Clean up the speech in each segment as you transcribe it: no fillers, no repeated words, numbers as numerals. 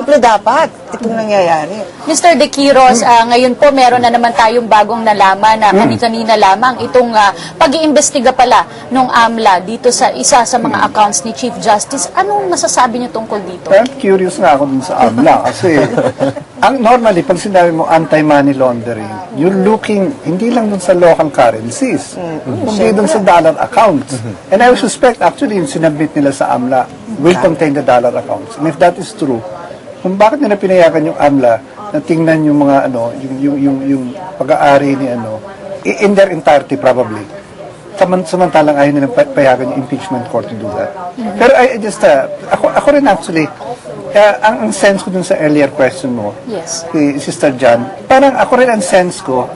simple dapat itong nangyayari. Mr. De Quiros, ngayon po meron na naman tayong bagong nalaman na kani-kanina lamang itong pag-iimbestiga pala ng AMLA dito sa isa sa mga accounts ni Chief Justice. Anong masasabi niyo tungkol dito? Well, curious nga ako dun sa AMLA kasi normally, pag sinabi mo anti-money laundering, you're looking hindi lang dun sa local currencies, kundi dun sa dollar accounts. And I suspect actually yung sinabit nila sa AMLA will contain the dollar accounts. And if that is true, kung bakit nila pinayagan yung AMLA na tingnan yung mga yung pag-aari ni in their entirety probably. Samantalang ayaw nilang payagan yung impeachment court to do that. Pero I just, ako rin actually, ang sense ko dun sa earlier question mo, Yes. kay Sister John, parang ako rin ang sense ko,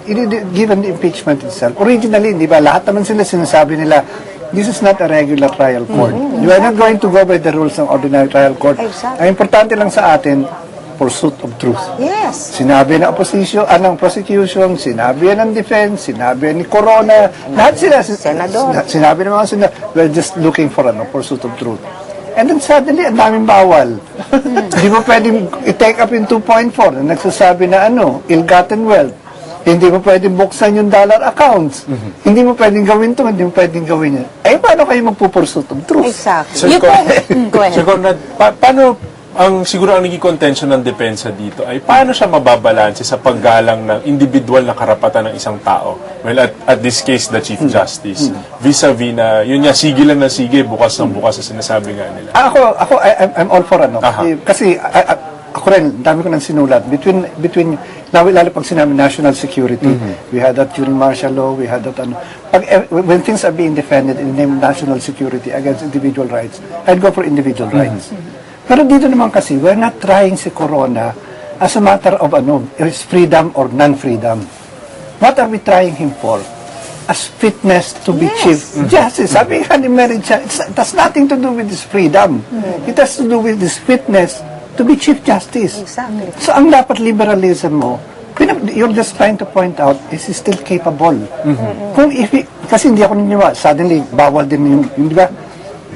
given the impeachment itself, originally, di ba, lahat naman sila sinasabi nila, this is not a regular trial court. You are not going to go by the rules ng ordinary trial court. Exactly. Ang importante lang sa atin, pursuit of truth. Yes. Sinabi ng opposition, ng prosecution, sinabi ng defense, sinabi ni Corona, lahat sila, Senador. sinabi ng mga senador, we're just looking for pursuit of truth. And then suddenly, ang daming bawal. Hindi mo pwedeng i-take up yung 2.4 na nagsasabi na ill-gotten wealth. Hindi mo pwedeng buksan yung dollar accounts. Hindi mo pwedeng gawin ito, hindi mo pwedeng gawin yan. Eh, paano kayo magpupursuit of truth? Exactly. Yun po. Go ahead. Sir Conrad, paano siguro ang naging contention ng depensa dito ay paano siya mababalanse sa paggalang ng individual na karapatan ng isang tao? Well, at this case, the Chief Justice. Vis-a-vis na, yun niya, sige lang na sige, bukas ng bukas sa sinasabi nga nila. I'm all for Kasi, ako rin, dami ko nang sinulat. Between lalo pag sinabi national security, we had that during martial law, we had that, when things are being defended in the name of national security against individual rights, I'd go for individual rights. Pero dito naman kasi, we're not trying si Corona as a matter of is freedom or non-freedom. What are we trying him for? As fitness to be Chief Justice. Sabi nga ni Mary Chan, it has nothing to do with his freedom. It has to do with his fitness to be Chief Justice. Exactly. So ang dapat liberalism mo, you're just trying to point out, is he still capable? Kung kasi hindi ako naniniwala, suddenly, bawal din yung di ba?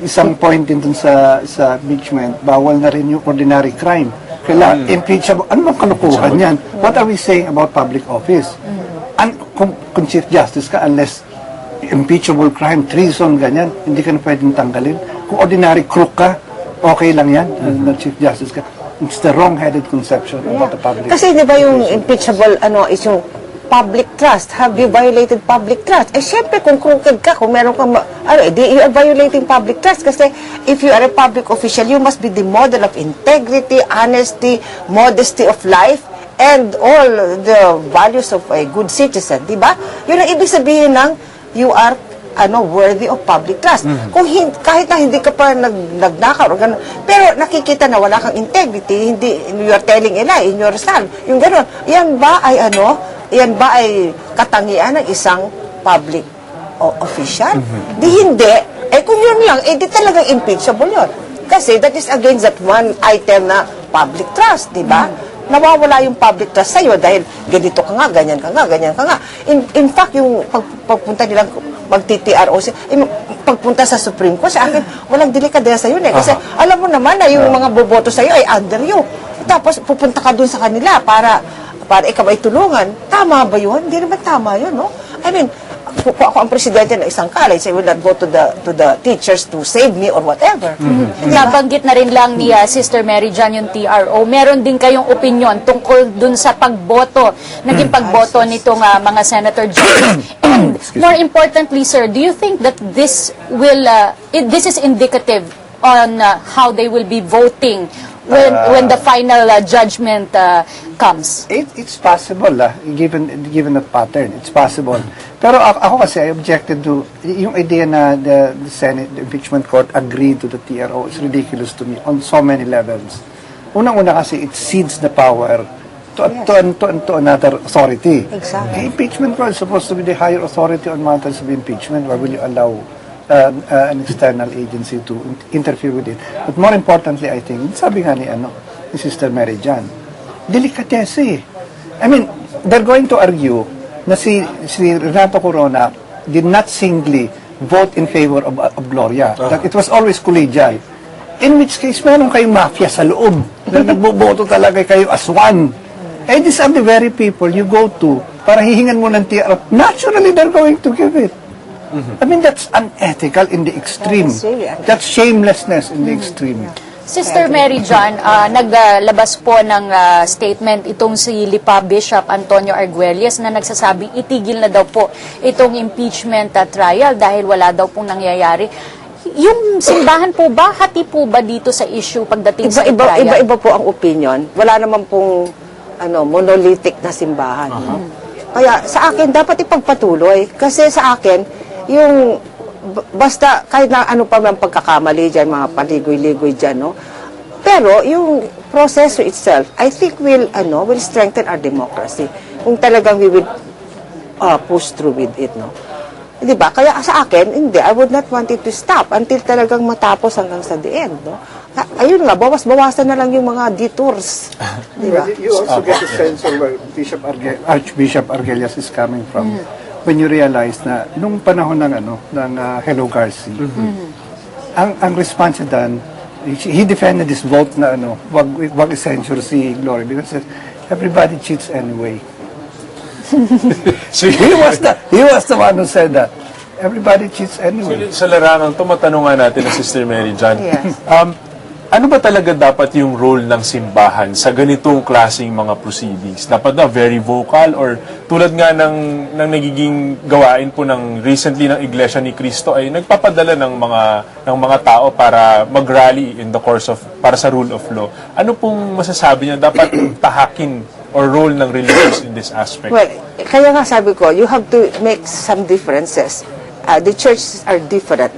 Isang point din dun sa impeachment, bawal na rin yung ordinary crime. Kailangan impeachable. Ano bang kalukuhan yan? What are we saying about public office? Kung Chief Justice ka, unless impeachable crime, treason, ganyan, hindi ka na pwedeng tanggalin. Kung ordinary crook ka, okay lang yan, na Chief Justice ka. It's the wrong-headed conception about the public. Kasi di ba yung impeachable is yung public trust. Have you violated public trust? Eh, syempre, kung crooked ka, kung meron kang, you are violating public trust. Kasi if you are a public official, you must be the model of integrity, honesty, modesty of life, and all the values of a good citizen. Diba? Yun ang ibig sabihin ng you are worthy of public trust. Kung kahit na hindi ka pa nagnakaw o gano'n, pero nakikita na wala kang integrity, hindi, you are telling a lie in your stand, yung gano'n, yan ba ay katangian ng isang public official? Di hindi. Eh kung yun lang, di talagang impeachable yun. Kasi that is against that one item na public trust, di ba? Nawawala yung public trust sa'yo dahil ganito ka nga, ganyan ka nga, ganyan ka nga. In fact, yung pagpunta nilang mag-TTROC, pagpunta sa Supreme Court, sa akin, walang delikadesa yun eh. Kasi alam mo naman na yung mga boboto sa'yo ay under you. Tapos pupunta ka dun sa kanila para ikaw ay tulungan. Tama ba yun? Hindi naman tama yun, no? I mean, kung ako ang presidente ng isang college, I will not go to the teachers to save me or whatever. Nabanggit na rin lang ni Sister Mary John yung TRO. Meron din kayong opinion tungkol dun sa pagboto, naging pagboto nitong mga Senator Jones. And more importantly, sir, do you think that this is indicative on how they will be voting when the final judgment comes? It's possible, given that pattern. It's possible. Pero ako kasi, I objected to, yung idea na the Senate, the impeachment court agreed to the TRO is ridiculous to me on so many levels. Unang-una kasi, it cedes the power to another authority. Exactly. The impeachment court is supposed to be the higher authority on matters of impeachment. Why will you allow an external agency to interfere with it? But more importantly, I think, sabi nga ni Sister Mary John, delikatese. I mean, they're going to argue na si Renato Corona did not singly vote in favor of Gloria. That it was always collegial. In which case, meron kayong mafia sa loob na nagboboto talaga kayo as one. Eh, these are the very people you go to para hihingan mo ng TRO. Naturally, they're going to give it. I mean, that's unethical in the extreme. That's really unethical. That's shamelessness in the extreme. Sister Mary John, naglabas po ng statement itong si Lipa Bishop Antonio Arguelles na nagsasabing itigil na daw po itong impeachment trial dahil wala daw pong nangyayari. Yung simbahan po ba, hati po ba dito sa issue pagdating sa trial? Iba-iba po ang opinion. Wala naman pong monolithic na simbahan. Kaya sa akin, dapat ipagpatuloy. Kasi sa akin, yung basta kahit na ano pa mang pagkakamali dyan, mga paligoy-ligoy dyan, no? Pero yung proseso itself, I think will strengthen our democracy. Kung talagang we will push through with it, no? Di ba? Kaya sa akin, hindi, I would not want it to stop until talagang matapos hanggang sa the end, no? Ayun nga, bawas-bawasan na lang yung mga detours. Di ba? You also get a sense of where Archbishop Arguelles is coming from. When you realize na nung panahon ng Hello Garci, ang response niya done, he defended this vote na wag i-censure si Gloria because everybody cheats anyway. So, He was the one who said that. Everybody cheats anyway. sa larangang to, matanungan natin na Sister Mary John. Yes. Ano ba talaga dapat yung role ng simbahan sa ganitong klaseng mga proceedings? Dapat na very vocal or tulad nga ng nagiging gawain po ng recently ng Iglesia ni Cristo ay nagpapadala ng mga tao para mag-rally in the course of para sa rule of law. Ano pong masasabi niya dapat tahakin or role ng religious in this aspect? Well, kaya nga sabi ko, you have to make some differences. The churches are different.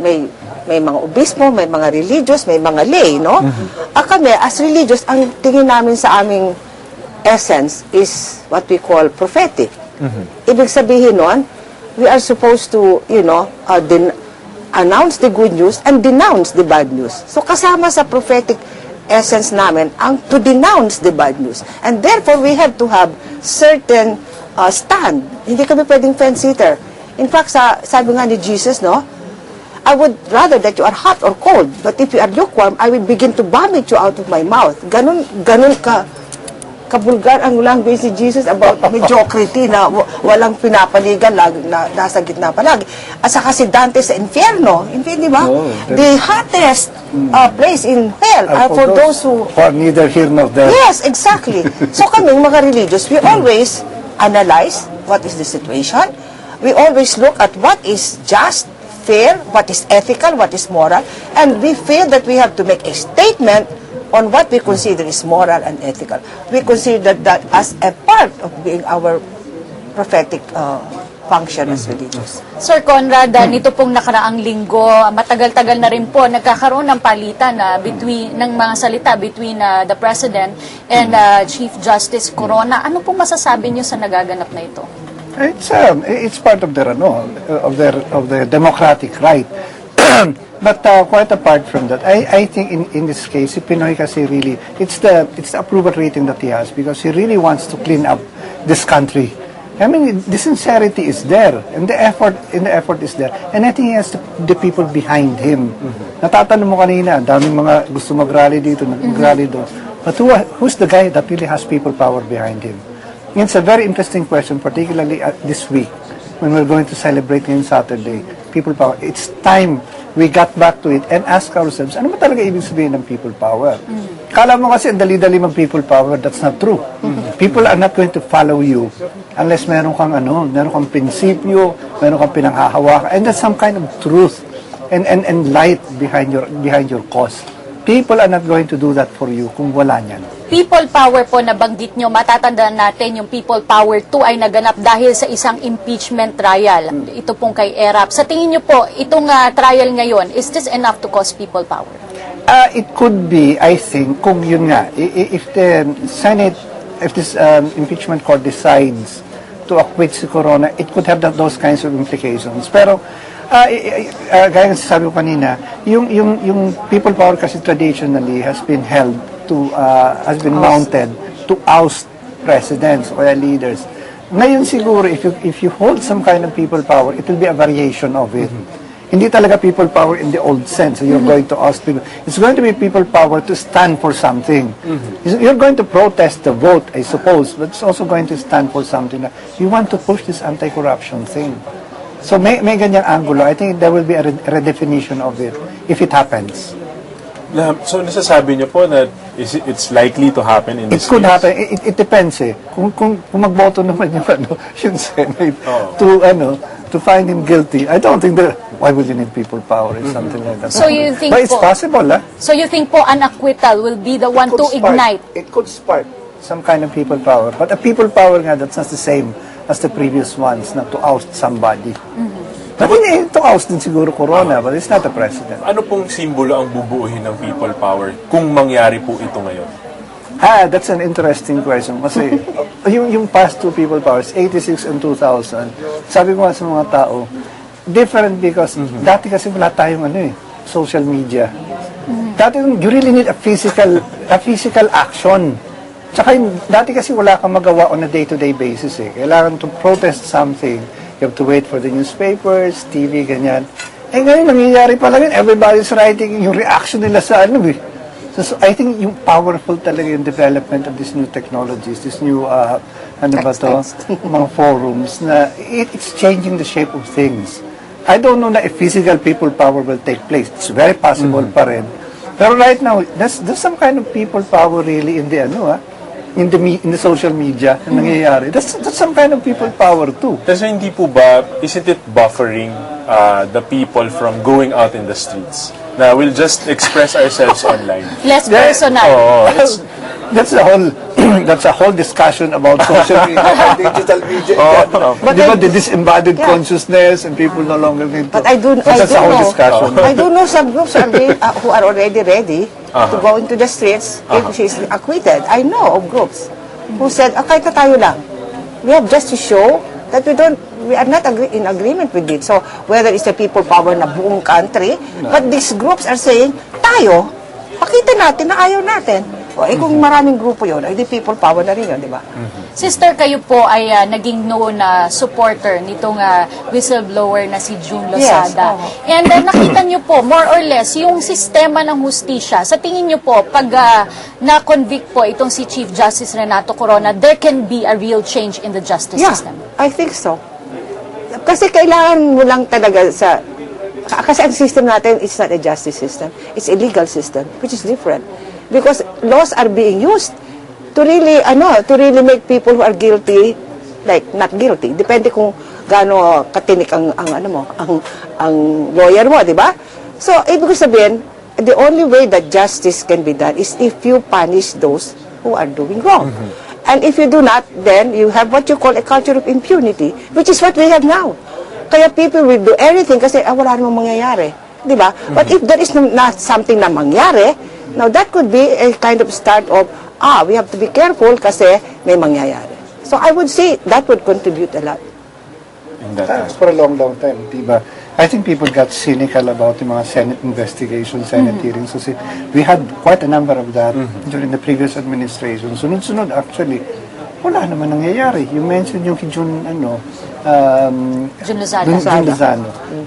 May mga obispo, may mga religious, may mga lay, no? Kami, as religious, ang tingin namin sa aming essence is what we call prophetic. Ibig sabihin nun, we are supposed to, announce the good news and denounce the bad news. So kasama sa prophetic essence namin ang to denounce the bad news. And therefore, we have to have certain stand. Hindi kami pwedeng fence-sitter. In fact, sabi nga ni Jesus, no? I would rather that you are hot or cold, but if you are lukewarm, I will begin to vomit you out of my mouth. Ganun kabulgar ang language ni Jesus about mediocrity na walang pinapaligan, na nasa gitna palagi. At saka si Dante sa infierno, di ba? The hottest place in hell are for those who... For neither here nor there. Yes, exactly. So kaming mga religious, we always analyze what is the situation. We always look at what is just, fair, what is ethical, what is moral, and we feel that we have to make a statement on what we consider is moral and ethical. We consider that as a part of being our prophetic function as religious. Sir Conrad, nito pong nakaraang linggo, matagal-tagal na rin po, nagkakaroon ng palitan ng mga salita between the President and Chief Justice Corona. Ano pong masasabi niyo sa nagaganap na ito? It's part of their of their democratic right. But quite apart from that, I think in this case, si Pinoy kasi really it's the approval rating that he has because he really wants to clean up this country. I mean, the sincerity is there, and the effort is there, and I think he has the people behind him. Natatanong mo kanina, daming mga gusto mag-rally dito, mag-rally doon. But who's the guy that really has people power behind him? It's a very interesting question, particularly this week, when we're going to celebrate on Saturday, people power. It's time we got back to it and ask ourselves, ano ba talaga ibig sabihin ng people power? Kala mo kasi dali-dali mag people power, that's not true. People are not going to follow you unless meron kang prinsipyo, meron kang pinanghahawakan, and there's some kind of truth and light behind your cause. People are not going to do that for you kung wala niyan. People power po na banggit nyo, matatandaan natin yung people power 2 ay naganap dahil sa isang impeachment trial. Ito pong kay ERAP. Sa tingin nyo po, itong trial ngayon, is this enough to cause people power? It could be, I think, kung yun nga, if the Senate, if this impeachment court decides to acquit si Corona, it could have those kinds of implications. Pero, gaya ng sabi ko kanina, yung people power kasi traditionally has been held to, has been mounted to oust presidents or leaders. Ngayon siguro, if you hold some kind of people power, it will be a variation of it. Hindi talaga people power in the old sense. So you're going to ask people. It's going to be people power to stand for something. You're going to protest the vote, I suppose, but it's also going to stand for something. Na, you want to push this anti-corruption thing. So may ganyang angulo. I think there will be a redefinition of it if it happens. So nasasabi niyo po na it's likely to happen in It this could case? happen. It depends eh. Kung magboto naman yung yung Senate to find him guilty, I don't think that why would you need people power or something like that. So you think But it's po- possible, So you think po an acquittal will be the one to ignite? It could spark some kind of people power. But a people power nga, that's not the same as the previous ones, not to oust somebody. But to oust din siguro Corona, but it's not a president. Ano pong simbolo ang bubuuhin ng people power kung mangyari po ito ngayon? That's an interesting question. Kasi yung past two people powers, 86 and 2000, sabi ko nga sa mga tao, different because dati kasi wala tayong social media. Dati you really need a physical action. Tsaka dati kasi wala kang magawa on a day-to-day basis eh. Kailangan to protest something. You have to wait for the newspapers, TV, ganyan. Eh ngayon, nangyayari pa lang yun. Everybody's writing yung reaction nila sa So I think yung powerful talaga yung development of these new technologies, this new, mga forums, na it's changing the shape of things. I don't know na if physical people power will take place. It's very possible pa rin. Pero right now, there's some kind of people power really in the, in the social media na nangyayari. That's some kind of people power too. Kasi hindi po ba, isn't it buffering the people from going out in the streets? Na we'll just express ourselves online. Less personal. Oo, That's a whole discussion about social media and digital media. But the disembodied consciousness and people no longer need to. But I do that's a whole know. discussion. I do know some groups who are already ready to go into the streets if she's acquitted. I know of groups who said, kahit na tayo lang. We have just to show that we are not in agreement with it. So whether it's the people power na buong country, but these groups are saying, tayo, pakita natin na ayaw natin. O, kung maraming grupo yun, di people power na rin yun, di ba? Sister, kayo po ay naging known na supporter nitong whistleblower na si June Lozada. Yes, And nakita niyo po, more or less, yung sistema ng hustisya, sa tingin niyo po, pag na-convict po itong si Chief Justice Renato Corona, there can be a real change in the justice system? I think so. Kasi kailangan mo lang talaga kasi ang system natin, it's not a justice system. It's a legal system, which is different. Because laws are being used to really make people who are guilty like not guilty. Depende kung gaano katinik ang lawyer mo, di ba? So, ibig sabihin, the only way that justice can be done is if you punish those who are doing wrong. And if you do not, then you have what you call a culture of impunity, which is what we have now. Kaya people will do anything kasi wala namang mangyayari. Di ba? But if there is not something na mangyari, now that could be a kind of start of, we have to be careful kasi may mangyayari. So I would say that would contribute a lot. In that That's for a long time, diba? I think people got cynical about yung mga Senate investigations, Senate hearings. So we had quite a number of that during the previous administration. Sunod-sunod, actually, wala naman nangyayari. You mentioned yung kay June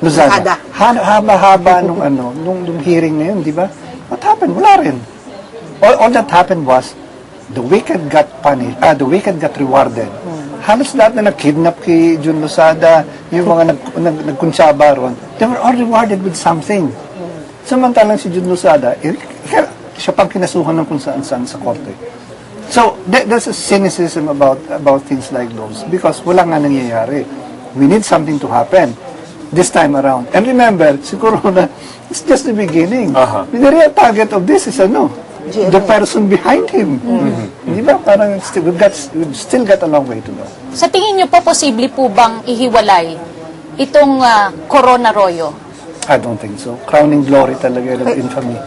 Lozada. Haba-haba nung hearing na yun, di ba? What happened? Wala rin. All that happened was the wicked got punished, the wicked got rewarded. Halos lahat na nag-kidnap kay June Lozada, yung mga nagkunsyaba ron, they were all rewarded with something. Samantalang si June Lozada, siya pang kinasuhan ng kung saan-saan sa korte. So, there's a cynicism about things like those because wala nga nangyayari. We need something to happen this time around. And remember, si Corona, it's just the beginning. The real target of this is the person behind him. Di ba? Parang we've still got a long way to go. Sa tingin niyo po, posible po bang ihiwalay itong Corona Royo? I don't think so. Crowning glory talaga ng infamy.